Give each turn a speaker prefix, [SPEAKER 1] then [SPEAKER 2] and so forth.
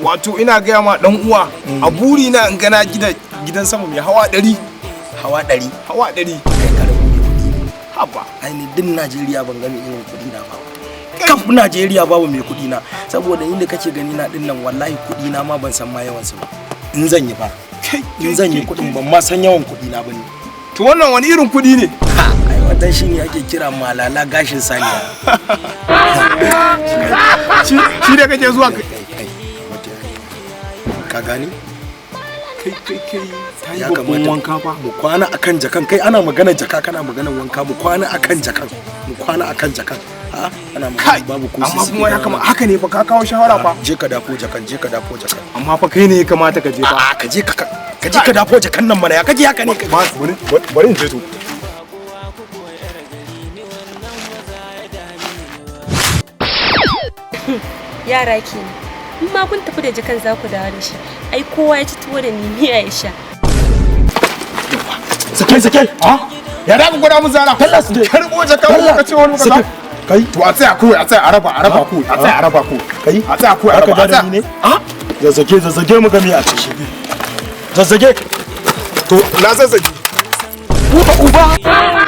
[SPEAKER 1] wato ina gaya ma dan uwa a buri na in gana gidan sama mai hawa 100
[SPEAKER 2] hawa 100
[SPEAKER 1] hawa 100
[SPEAKER 2] kai karamin mai kudi
[SPEAKER 1] haba
[SPEAKER 2] ai ni din Najeriya ban ga mai irin kudi na ba kaf Najeriya babu mai kudi na saboda inda kake gani na din nan wallahi kudi na ma ban san ma yawan su ba in zan yi fa in zan yi kudin ban ma san yawan kudi na bane
[SPEAKER 1] to wannan wani irin kudi ne
[SPEAKER 2] ai wannan shine ake kira malala gashin saniya
[SPEAKER 1] shi da kake zuwa
[SPEAKER 2] ka gani
[SPEAKER 1] kai ya kamata wanka fa
[SPEAKER 2] mu kwana akan jakan kai ana magana jaka kana magana wanka mu kwana akan jakan ha ana magana babu ko
[SPEAKER 1] amma kuma ya kamata haka ne fa ka kawo shawara fa
[SPEAKER 2] je ka dafo jakan
[SPEAKER 1] amma fa kai ne ya kamata ka je fa
[SPEAKER 2] ka je ka dafo jakan nan mana ya kaje haka ne
[SPEAKER 1] bari in je to
[SPEAKER 3] yara ke in ma kun tafi da jakan za ku dawo da shi ai kowa ya ci tuwo da miya ya sha
[SPEAKER 2] sake
[SPEAKER 1] ha ya da ku gwada mu zara
[SPEAKER 2] Allah su
[SPEAKER 1] karbo jakan ka ce wani kaza
[SPEAKER 2] kai
[SPEAKER 1] to a tsaya ku a tsaya araba ku
[SPEAKER 2] kai
[SPEAKER 1] a tsaya ku araba
[SPEAKER 2] da ni ne ha zazzage mu ga me a cikin zazzage
[SPEAKER 1] to na zazzage
[SPEAKER 2] uba